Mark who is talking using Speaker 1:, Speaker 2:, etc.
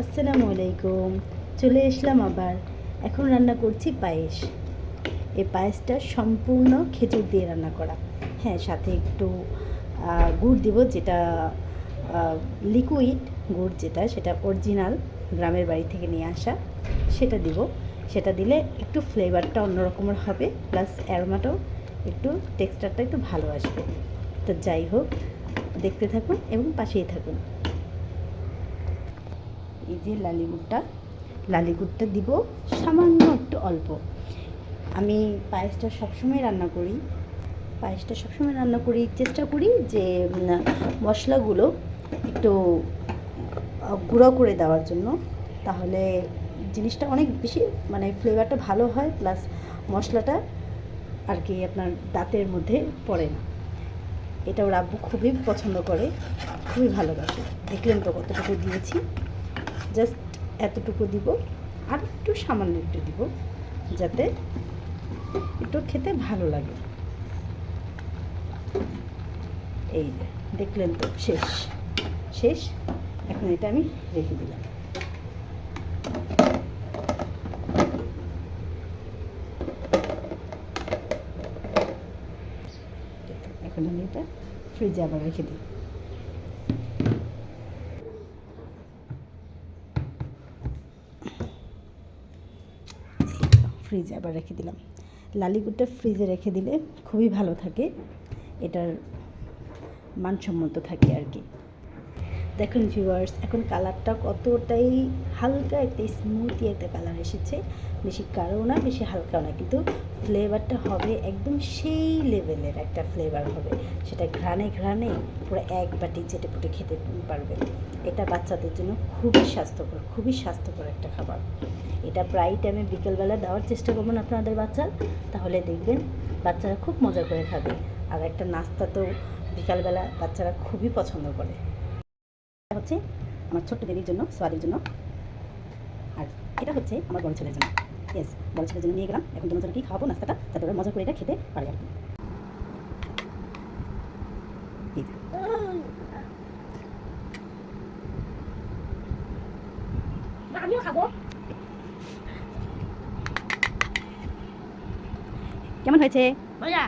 Speaker 1: আসসালামু আলাইকুম। চলে আসলাম আবার। এখন রান্না করছি পায়েস। এই পায়েসটা সম্পূর্ণ খেজুর দিয়ে রান্না করা। হ্যাঁ, সাথে একটু গুড় দিব, যেটা লিকুইড গুড়, সেটা অরিজিনাল গ্রামের বাড়ি থেকে নিয়ে আসা, সেটা দিব। সেটা দিলে একটু ফ্লেভারটা অন্যরকমের হবে, প্লাস অ্যারোমাটাও একটু, টেক্সচারটা একটু ভালো আসবে। তো যাই হোক, দেখতে থাকুন এবং পাশেই থাকুন। এই যে লালি গুড়টা দিব সামান্য একটু অল্প। আমি পায়েসটা সবসময় রান্না করি, চেষ্টা করি যে মশলাগুলো একটু গুঁড়ো করে দেওয়ার জন্য, তাহলে জিনিসটা অনেক বেশি মানে ফ্লেভারটা ভালো হয়, প্লাস মশলাটা আর কি আপনার দাঁতের মধ্যে পড়ে না। এটা ওর আব্বু খুবই পছন্দ করে, খুবই ভালোবাসে। দেখলেন তো কতটুকু দিয়েছি, জাস্ট এতটুকু দিব, আর একটু সামান্য একটু দিব, যাতে একটু খেতে ভালো লাগে। এই যে দেখলেন তো, শেষ। এখন এটা আমি রেখে দিলাম। এখন আমি এটা ফ্রিজে আবার রেখে দিই। ফ্রিজে আবার রেখে দিলাম। লালিগুড়টা ফ্রিজে রেখে দিলে খুবই ভালো থাকে, এটার মানসম্মত থাকে আর কি। দেখুন ভিউয়ার্স, এখন কালারটা কতটাই হালকা একটা স্মুথি একটা কালার এসেছে, বেশি গাঢ়ও না বেশি হালকাও না, কিন্তু ফ্লেভারটা হবে একদম সেই লেভেলের একটা ফ্লেভার হবে, সেটা ঘ্রাণে পুরো এক বাটি চেটেপুটে খেতে পারবে। এটা বাচ্চাদের জন্য খুবই স্বাস্থ্যকর একটা খাবার। এটা প্রায় টাইমে বিকেলবেলা দেওয়ার চেষ্টা করবেন আপনাদের বাচ্চা, তাহলে দেখবেন বাচ্চারা খুব মজা করে খাবে। আর একটা নাস্তা তো বিকালবেলা বাচ্চারা খুবই পছন্দ করে। হচ্ছে আমার ছোট্ট বেবির জন্য, সোয়াদের জন্য, আর এটা হচ্ছে আমার বড় ছেলের জন্য। ইয়েস, বড় ছেলের জন্য নিয়ে গেলাম। এখন জন্য কি খাওয়াবো নাস্তাটা, যাতে ওরা মজা করে এটা খেতে পারে আর কি। আমিও খাবো। কেমন হয়েছে?
Speaker 2: মজা।